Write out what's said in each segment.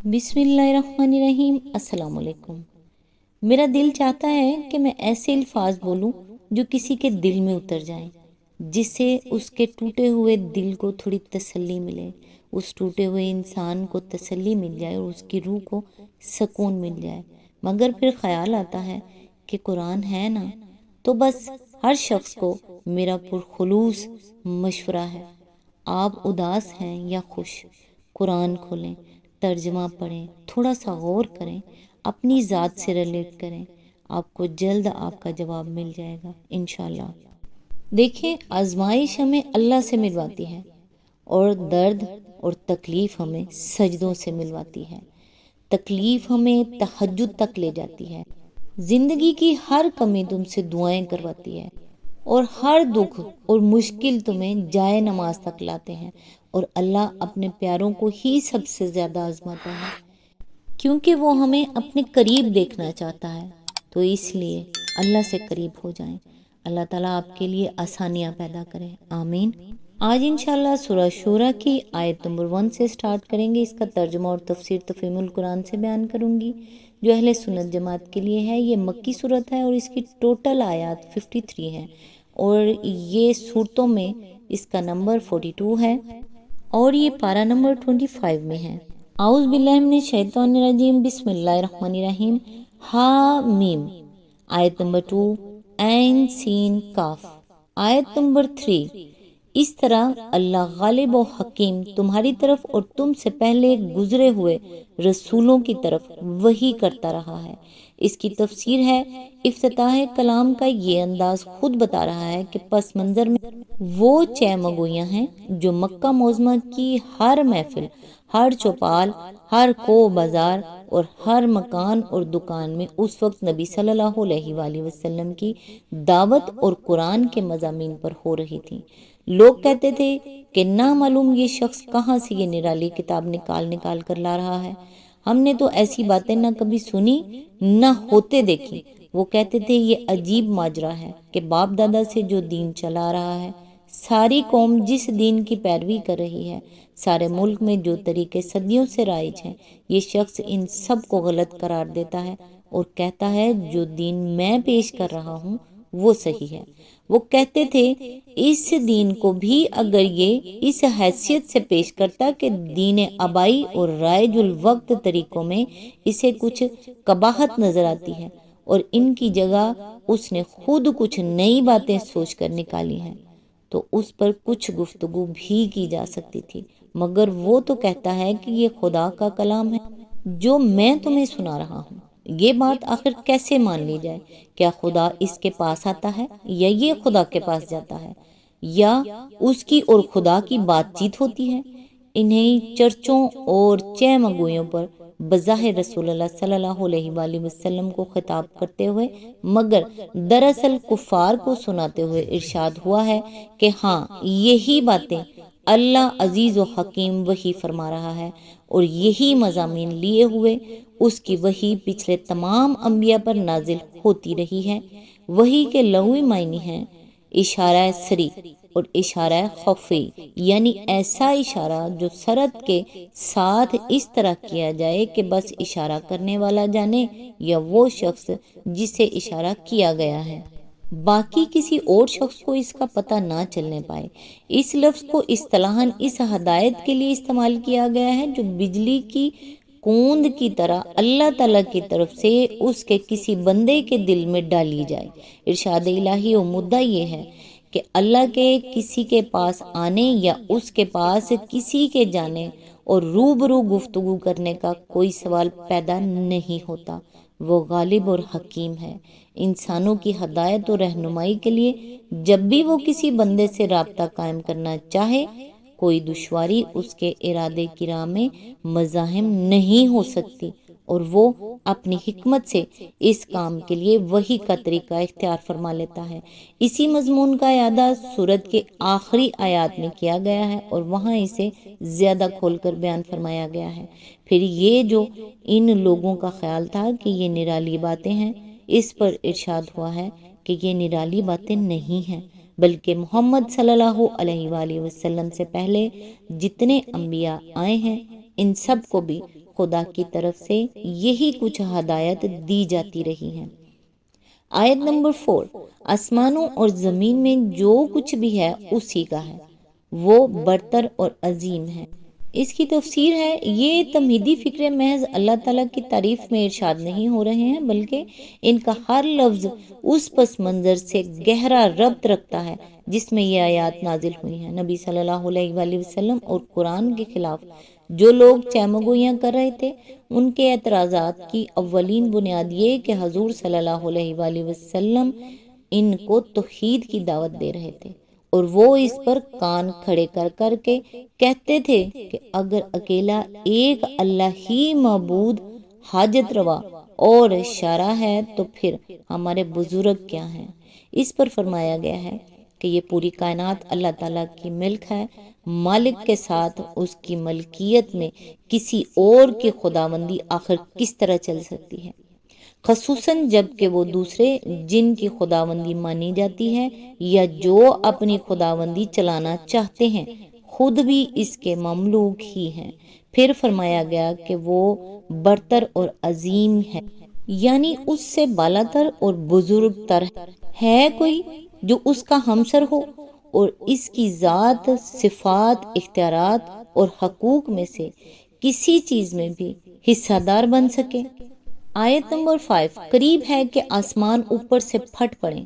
بسم اللہ الرحمن الرحیم۔ السلام علیکم۔ میرا دل چاہتا ہے کہ میں ایسے الفاظ بولوں جو کسی کے دل میں اتر جائیں، جس سے اس کے ٹوٹے ہوئے دل کو تھوڑی تسلی ملے، اس ٹوٹے ہوئے انسان کو تسلی مل جائے اور اس کی روح کو سکون مل جائے۔ مگر پھر خیال آتا ہے کہ قرآن ہے نا، تو بس ہر شخص کو میرا پرخلوص مشورہ ہے، آپ اداس ہیں یا خوش، قرآن کھولیں، ترجمہ پڑھیں، تھوڑا سا غور کریں، اپنی ذات سے ریلیٹ کریں، آپ کو جلد آپ کا جواب مل جائے گا انشاءاللہ۔ دیکھیں، آزمائش ہمیں اللہ سے ملواتی ہے اور درد اور تکلیف ہمیں سجدوں سے ملواتی ہے۔ تکلیف ہمیں تہجد تک لے جاتی ہے، زندگی کی ہر کمی تم سے دعائیں کرواتی ہے، اور ہر دکھ اور مشکل تمہیں جائے نماز تک لاتے ہیں، اور اللہ اپنے پیاروں کو ہی سب سے زیادہ آزماتا ہے، کیونکہ وہ ہمیں اپنے قریب دیکھنا چاہتا ہے۔ تو اس لیے اللہ سے قریب ہو جائیں۔ اللہ تعالیٰ آپ کے لیے آسانیاں پیدا کرے، آمین۔ آج انشاءاللہ سورہ شورہ کی آیت نمبر 1 سے سٹارٹ کریں گے۔ اس کا ترجمہ اور تفسیر تفہیم القرآن سے بیان کروں گی، جو اہل سنت جماعت کے لیے ہے۔ یہ مکی صورت ہے اور اس کی ٹوٹل آیات 53 ہیں، اور یہ صورتوں میں اس کا نمبر 42 ہے، اور یہ پارہ نمبر 25 میں ہے۔ اعوذ باللہ من الشیطان الرجیم، بسم اللہ الرحمن الرحیم۔ حامیم، آیت نمبر 2، عین سین کاف، آیت نمبر 3۔ اس طرح اللہ غالب و حکیم تمہاری طرف اور تم سے پہلے گزرے ہوئے رسولوں کی طرف وحی کرتا رہا ہے۔ اس کی تفسیر ہے، افتتاح کلام کا یہ انداز خود بتا رہا ہے کہ پس منظر میں وہ چہ مگویاں ہیں جو مکہ معظمہ کی ہر محفل، ہر چوپال، ہر کو بازار اور ہر مکان اور دکان میں اس وقت نبی صلی اللہ علیہ وآلہ وسلم کی دعوت اور قرآن کے مضامین پر ہو رہی تھیں۔ لوگ کہتے تھے کہ نامعلوم یہ شخص کہاں سے یہ نرالی کتاب نکال کر لا رہا ہے، ہم نے تو ایسی باتیں نہ کبھی سنی نہ ہوتے دیکھی۔ وہ کہتے تھے یہ عجیب ماجرا ہے کہ باپ دادا سے جو دین چلا رہا ہے، ساری قوم جس دین کی پیروی کر رہی ہے، سارے ملک میں جو طریقے صدیوں سے رائج ہیں، یہ شخص ان سب کو غلط قرار دیتا ہے اور کہتا ہے جو دین میں پیش کر رہا ہوں وہ صحیح ہے۔ وہ کہتے تھے اس دین کو بھی اگر یہ اس حیثیت سے پیش کرتا کہ دین آبائی اور رائج الوقت طریقوں میں اسے کچھ قباحت نظر آتی ہے، اور ان کی جگہ اس نے خود کچھ نئی باتیں سوچ کر نکالی ہیں، تو اس پر کچھ گفتگو بھی کی جا سکتی تھی، مگر وہ تو کہتا ہے کہ یہ خدا کا کلام ہے جو میں تمہیں سنا رہا ہوں۔ یہ بات آخر کیسے مان لی جائے؟ کیا خدا اس کے پاس آتا ہے یا یہ خدا کے پاس جاتا ہے، یا اس کی اور خدا کی بات چیت ہوتی ہے؟ انہیں چرچوں اور چہ مگویوں پر بظاہر رسول اللہ صلی اللہ علیہ وآلہ وسلم کو خطاب کرتے ہوئے، مگر دراصل کفار کو سناتے ہوئے ارشاد ہوا ہے کہ ہاں، یہی باتیں اللہ عزیز و حکیم وحی فرما رہا ہے، اور یہی مضامین لیے ہوئے اس کی وحی پچھلے تمام انبیاء پر نازل ہوتی رہی ہے۔ وحی کے لغوی معنی ہیں اشارہ سری اور اشارہ خفی، یعنی ایسا اشارہ جو سرحد کے ساتھ اس طرح کیا جائے کہ بس اشارہ کرنے والا جانے یا وہ شخص جسے اشارہ کیا گیا ہے، باقی کسی اور شخص کو اس کا پتہ نہ چلنے پائے۔ اس لفظ کو اصطلاحاً اس ہدایت کے لیے استعمال کیا گیا ہے جو بجلی کی کوند کی طرح اللہ تعالیٰ کی طرف سے اس کے کسی بندے کے دل میں ڈالی جائے۔ ارشاد الہی و مدعا یہ ہے کہ اللہ کے کسی کے پاس آنے یا اس کے پاس کسی کے جانے اور روبرو گفتگو کرنے کا کوئی سوال پیدا نہیں ہوتا۔ وہ غالب اور حکیم ہے، انسانوں کی ہدایت و رہنمائی کے لیے جب بھی وہ کسی بندے سے رابطہ قائم کرنا چاہے، کوئی دشواری اس کے ارادے کی راہ میں مزاحم نہیں ہو سکتی، اور وہ اپنی حکمت سے اس کام کے لیے وحی کا طریقہ اختیار فرما لیتا ہے۔ اسی مضمون کا اعادہ سورت کے آخری آیات میں کیا گیا ہے، اور وہاں اسے زیادہ کھول کر بیان فرمایا گیا ہے۔ پھر یہ جو ان لوگوں کا خیال تھا کہ یہ نرالی باتیں ہیں، اس پر ارشاد ہوا ہے کہ یہ نرالی باتیں نہیں ہیں، بلکہ محمد صلی اللہ علیہ وآلہ وسلم سے پہلے جتنے انبیاء آئے ہیں ان سب کو بھی خدا کی طرف سے یہی کچھ ہدایت دی جاتی رہی ہیں۔ آیت نمبر 4، آسمانوں اور زمین میں جو کچھ بھی ہے اسی کا ہے، وہ برتر اور عظیم ہے۔ اس کی تفسیر ہے، یہ تمہیدی فکرے محض اللہ تعالیٰ کی تعریف میں ارشاد نہیں ہو رہے ہیں، بلکہ ان کا ہر لفظ اس پس منظر سے گہرا ربط رکھتا ہے جس میں یہ آیات نازل ہوئی ہیں۔ نبی صلی اللہ علیہ وآلہ وسلم اور قرآن کے خلاف جو لوگ چیمگوئیاں کر رہے تھے، ان کے اعتراضات کی اولین بنیاد یہ کہ حضور صلی اللہ علیہ وآلہ وسلم ان کو توحید کی دعوت دے رہے تھے، اور وہ اس پر کان کھڑے کر کر کے کہتے تھے کہ اگر اکیلا ایک اللہ ہی معبود، حاجت روا اور شارع ہے تو پھر ہمارے بزرگ کیا ہیں۔ اس پر فرمایا گیا ہے کہ یہ پوری کائنات اللہ تعالیٰ کی ملک ہے، مالک کے ساتھ اس کی ملکیت میں کسی اور کی خداوندی آخر کس طرح چل سکتی ہے، خصوصاً جب کہ وہ دوسرے جن کی خداوندی مانی جاتی ہے یا جو اپنی خداوندی چلانا چاہتے ہیں خود بھی اس کے مملوک ہی ہیں۔ پھر فرمایا گیا کہ وہ برتر اور عظیم ہے، یعنی اس سے بالاتر اور بزرگ تر ہے کوئی جو اس کا ہمسر ہو اور اس کی ذات، صفات، اختیارات اور حقوق میں سے کسی چیز میں بھی حصہ دار بن سکے۔ آیت نمبر 5، قریب ہے کہ آسمان اوپر سے پھٹ پڑیں،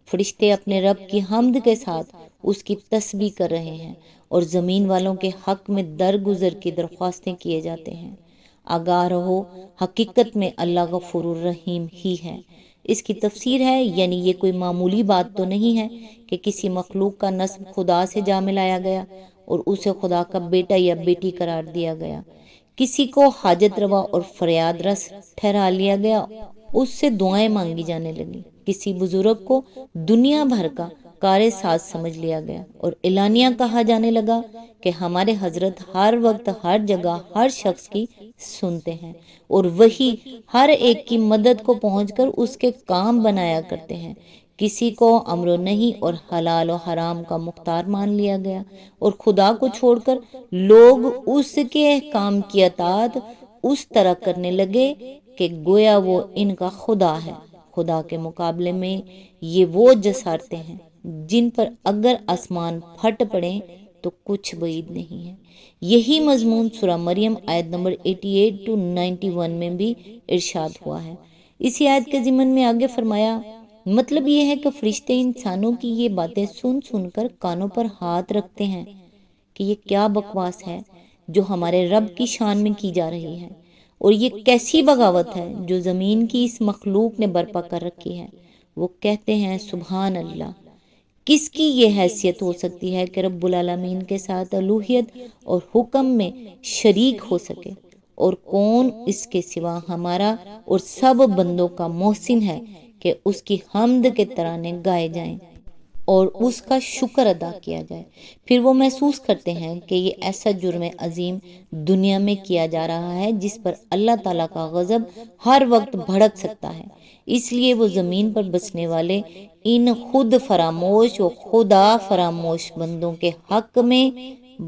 فرشتے اپنے رب کی حمد کے ساتھ اس کی تسبیح کر رہے ہیں، اور زمین والوں کے حق میں درگزر کی درخواستیں کیے جاتے ہیں۔ آگاہ رہو، حقیقت میں اللہ غفور الرحیم ہی ہے۔ اس کی تفسیر ہے، یعنی یہ کوئی معمولی بات تو نہیں ہے کہ کسی مخلوق کا نسب خدا سے جا ملایا گیا اور اسے خدا کا بیٹا یا بیٹی قرار دیا گیا، کسی کو حاجت روا اور فریاد رس ٹھہرا لیا گیا، اس سے دعائیں مانگی جانے لگی، کسی بزرگ کو دنیا بھر کا کار ساز سمجھ لیا گیا اور اعلانیہ کہا جانے لگا کہ ہمارے حضرت ہر وقت، ہر جگہ، ہر شخص کی سنتے ہیں، اور وہی ہر ایک کی مدد کو پہنچ کر اس کے کام بنایا کرتے ہیں۔ کسی کو امر و نہی اور حلال و حرام کا مختار مان لیا گیا، اور خدا کو چھوڑ کر لوگ اس کے احکام کی اطاعت اس طرح کرنے لگے کہ گویا وہ ان کا خدا ہے۔ خدا کے مقابلے میں یہ وہ جسارتیں ہیں جن پر اگر آسمان پھٹ پڑیں تو کچھ بعید نہیں ہے۔ یہی مضمون سورہ مریم آیت نمبر 88 to 91 میں بھی ارشاد ہوا ہے۔ اسی آیت کے ضمن میں آگے فرمایا، مطلب یہ ہے کہ فرشتے انسانوں کی یہ باتیں سن سن کر کانوں پر ہاتھ رکھتے ہیں کہ یہ کیا بکواس ہے جو ہمارے رب کی شان میں کی جا رہی ہے، اور یہ کیسی بغاوت ہے جو زمین کی اس مخلوق نے برپا کر رکھی ہے۔ وہ کہتے ہیں، سبحان اللہ، کس کی یہ حیثیت ہو سکتی ہے کہ رب العالمین کے ساتھ الوہیت اور حکم میں شریک ہو سکے، اور کون اس کے سوا ہمارا اور سب بندوں کا محسن ہے کہ اس کی حمد کے ترانے گائے جائیں اور اس کا شکر ادا کیا جائے۔ پھر وہ محسوس کرتے ہیں کہ یہ ایسا جرم عظیم دنیا میں کیا جا رہا ہے جس پر اللہ تعالیٰ کا غضب ہر وقت بھڑک سکتا ہے، اس لیے وہ زمین پر بسنے والے ان خود فراموش و خدا فراموش بندوں کے حق میں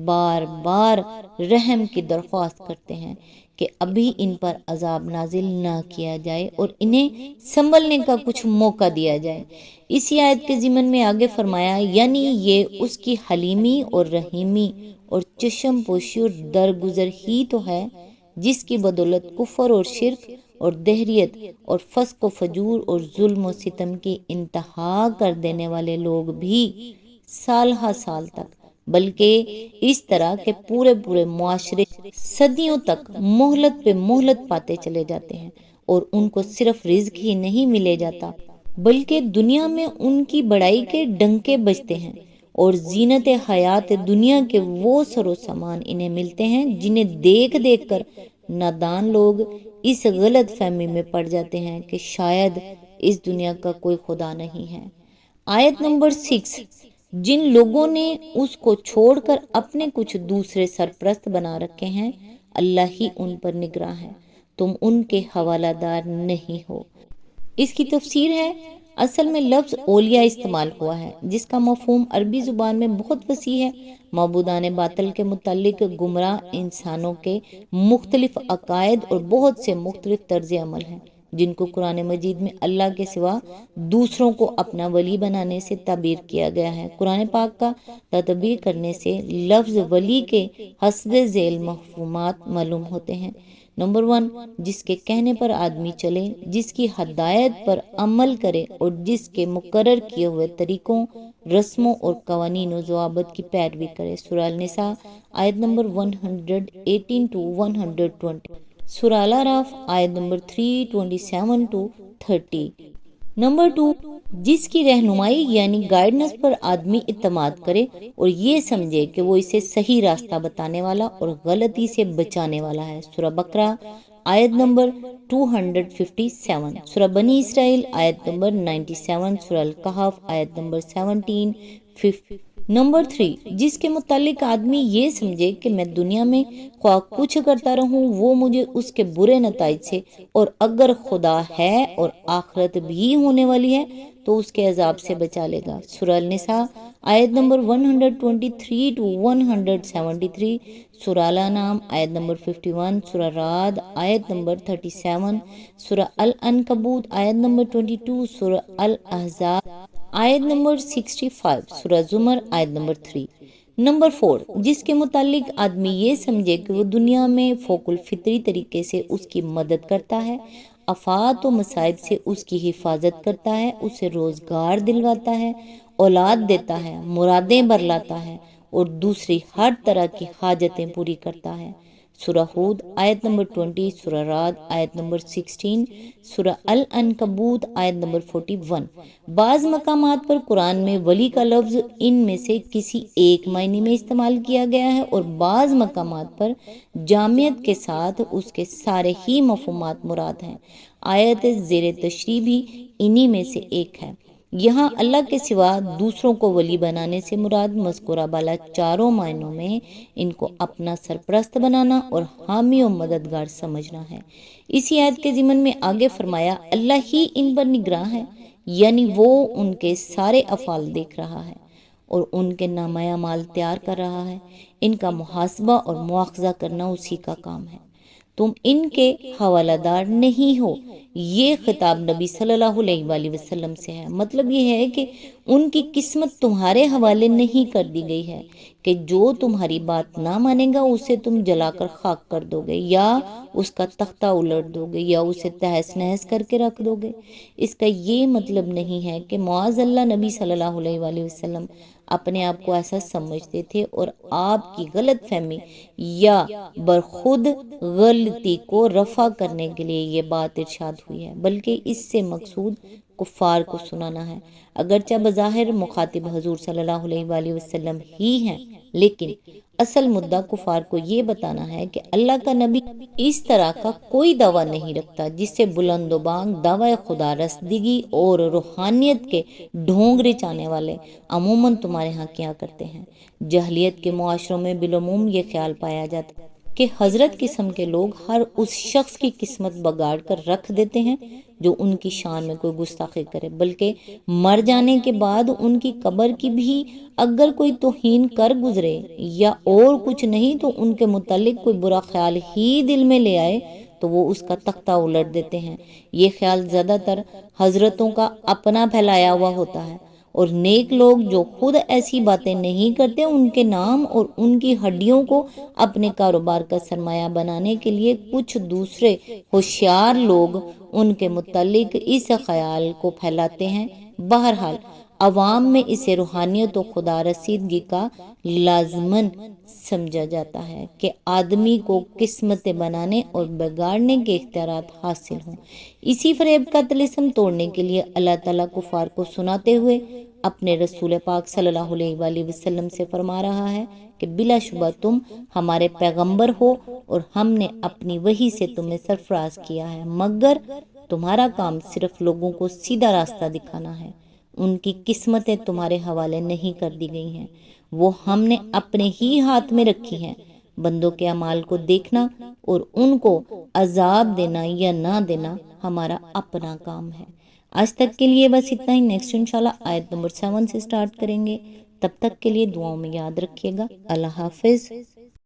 بار بار رحم کی درخواست کرتے ہیں کہ ابھی ان پر عذاب نازل نہ کیا جائے اور انہیں سنبھلنے کا کچھ موقع دیا جائے۔ اسی آیت کے ضمن میں آگے فرمایا، یعنی یہ اس کی حلیمی اور رحیمی اور چشم پوشی اور درگزر ہی تو ہے جس کی بدولت کفر اور شرک اور دہریت اور فسق و فجور اور ظلم و ستم کی انتہا کر دینے والے لوگ بھی سال ہا سال تک، بلکہ اس طرح کے پورے پورے معاشرے صدیوں تک مہلت پہ مہلت پاتے چلے جاتے ہیں، اور ان کو صرف رزق ہی نہیں ملے جاتا بلکہ دنیا میں ان کی بڑائی کے ڈنکے بجتے ہیں، اور زینت حیات دنیا کے وہ سر و سامان انہیں ملتے ہیں جنہیں دیکھ دیکھ کر نادان لوگ اس غلط فہمی میں پڑ جاتے ہیں کہ شاید اس دنیا کا کوئی خدا نہیں ہے۔ آیت نمبر 6، جن لوگوں نے اس کو چھوڑ کر اپنے کچھ دوسرے سرپرست بنا رکھے ہیں، اللہ ہی ان پر نگراں ہے، تم ان کے حوالہ دار نہیں ہو۔ اس کی تفسیر ہے، اصل میں لفظ اولیاء استعمال ہوا ہے جس کا مفہوم عربی زبان میں بہت وسیع ہے۔ معبودان باطل کے متعلق گمراہ انسانوں کے مختلف عقائد اور بہت سے مختلف طرز عمل ہیں جن کو قرآن مجید میں اللہ کے سوا دوسروں کو اپنا ولی بنانے سے تعبیر کیا گیا ہے۔ قرآن پاک کا تدبیر کرنے سے لفظ ولی کے حسب ذیل مفہومات معلوم ہوتے ہیں۔ نمبر 1، جس کے کہنے پر آدمی چلے، جس کی ہدایت پر عمل کرے اور جس کے مقرر کیے ہوئے طریقوں، رسموں اور قوانین و ضوابط کی پیروی کرے۔ سورہ النساء آیت نمبر 118 to 120، سورہ الاعراف آیت نمبر 327 to 30۔ نمبر 2، جس کی رہنمائی یعنی گائیڈنس پر آدمی اعتماد کرے اور یہ سمجھے کہ وہ اسے صحیح راستہ بتانے والا اور غلطی سے بچانے والا ہے۔ سورہ بقرہ آیت نمبر 257، سورہ بنی اسرائیل آیت نمبر 97، سورہ الکہف آیت نمبر 17۔ نمبر 3، جس کے متعلق آدمی یہ سمجھے کہ میں دنیا میں خواہ کچھ کرتا رہوں وہ مجھے اس کے برے نتائج سے، اور اگر خدا ہے اور آخرت بھی ہونے والی ہے تو اس کے عذاب سے بچا لے گا۔ سورہ النساء آیت نمبر 123 to 173، سورہ الانعام آیت نمبر 51، سورہ رعد آیت نمبر 37، سورہ العنکبوت آیت نمبر 22، سورہ الاحزاب آیت نمبر 65، سورہ زمر آیت نمبر 3۔ نمبر 4، جس کے متعلق آدمی یہ سمجھے کہ وہ دنیا میں فوق الفطری طریقے سے اس کی مدد کرتا ہے، آفات و مصائب سے اس کی حفاظت کرتا ہے، اسے روزگار دلواتا ہے، اولاد دیتا ہے، مرادیں برلاتا ہے اور دوسری ہر طرح کی حاجتیں پوری کرتا ہے۔ سورہ ہود آیت نمبر 20، سورہ رعد آیت نمبر 16، سورہ العنکبوت آیت نمبر 41۔ بعض مقامات پر قرآن میں ولی کا لفظ ان میں سے کسی ایک معنی میں استعمال کیا گیا ہے اور بعض مقامات پر جامعیت کے ساتھ اس کے سارے ہی مفہومات مراد ہیں۔ آیت زیر تشریح بھی انہی میں سے ایک ہے۔ یہاں اللہ کے سوا دوسروں کو ولی بنانے سے مراد مذکورہ بالا چاروں معنوں میں ان کو اپنا سرپرست بنانا اور حامی و مددگار سمجھنا ہے۔ اسی آیت کے ضمن میں آگے فرمایا اللہ ہی ان پر نگراں ہے، یعنی وہ ان کے سارے افعال دیکھ رہا ہے اور ان کے نامہ اعمال تیار کر رہا ہے۔ ان کا محاسبہ اور مواخذہ کرنا اسی کا کام ہے، تم ان کے حوالہ دار نہیں ہو۔ یہ خطاب نبی صلی اللہ علیہ وآلہ وسلم سے ہے، مطلب یہ ہے کہ ان کی قسمت تمہارے حوالے نہیں کر دی گئی ہے کہ جو تمہاری بات نہ مانے گا اسے تم جلا کر خاک کر دو گے یا اس کا تختہ الٹ دو گے یا اسے تہس نہس کر کے رکھ دو گے۔ اس کا یہ مطلب نہیں ہے کہ معاذ اللہ نبی صلی اللہ علیہ وآلہ وسلم اپنے آپ کو ایسا سمجھتے تھے اور آپ کی غلط فہمی یا برخود غلطی کو رفع کرنے کے لیے یہ بات ارشاد ہوئی ہے، بلکہ اس سے مقصود کفار کو سنانا ہے۔ اگرچہ بظاہر مخاطب حضور صلی اللہ علیہ وآلہ وسلم ہی ہیں، لیکن اصل مدعا کفار کو یہ بتانا ہے کہ اللہ کا نبی اس طرح کا کوئی دعویٰ نہیں رکھتا جس سے بلند و بانگ دعوی خدا رسندگی اور روحانیت کے ڈھونگ رچانے والے عموماً تمہارے ہاں کیا کرتے ہیں۔ جاہلیت کے معاشروں میں بالعموم یہ خیال پایا جاتا ہے کہ حضرت قسم کے لوگ ہر اس شخص کی قسمت بگاڑ کر رکھ دیتے ہیں جو ان کی شان میں کوئی گستاخی کرے، بلکہ مر جانے کے بعد ان کی قبر کی بھی اگر کوئی توہین کر گزرے یا اور کچھ نہیں تو ان کے متعلق کوئی برا خیال ہی دل میں لے آئے تو وہ اس کا تختہ الٹ دیتے ہیں۔ یہ خیال زیادہ تر حضرتوں کا اپنا پھیلایا ہوا ہوتا ہے اور نیک لوگ جو خود ایسی باتیں نہیں کرتے ان کے نام اور ان کی ہڈیوں کو اپنے کاروبار کا سرمایہ بنانے کے لیے کچھ دوسرے ہوشیار لوگ ان کے متعلق اس خیال کو پھیلاتے ہیں۔ بہرحال عوام میں اسے روحانیت و خدا رسیدگی کا لازمن سمجھا جاتا ہے کہ آدمی کو قسمتیں بنانے اور بگاڑنے کے اختیارات حاصل ہوں۔ اسی فریب کا طلسم توڑنے کے لیے اللہ تعالیٰ کفار کو سناتے ہوئے اپنے رسول پاک صلی اللہ علیہ وآلہ وسلم سے فرما رہا ہے کہ بلا شبہ تم ہمارے پیغمبر ہو اور ہم نے اپنی وحی سے تمہیں سرفراز کیا ہے، مگر تمہارا کام صرف لوگوں کو سیدھا راستہ دکھانا ہے۔ ان کی قسمتیں تمہارے حوالے نہیں کر دی گئی ہیں، وہ ہم نے اپنے ہی ہاتھ میں رکھی ہیں۔ بندوں کے اعمال کو دیکھنا اور ان کو عذاب دینا یا نہ دینا ہمارا اپنا کام ہے۔ آج تک کے لیے بس اتنا ہی. نیکسٹ انشاءاللہ آیت نمبر 7 سے سٹارٹ کریں گے. تب تک کے لیے دعاؤں میں یاد رکھیے گا. اللہ حافظ.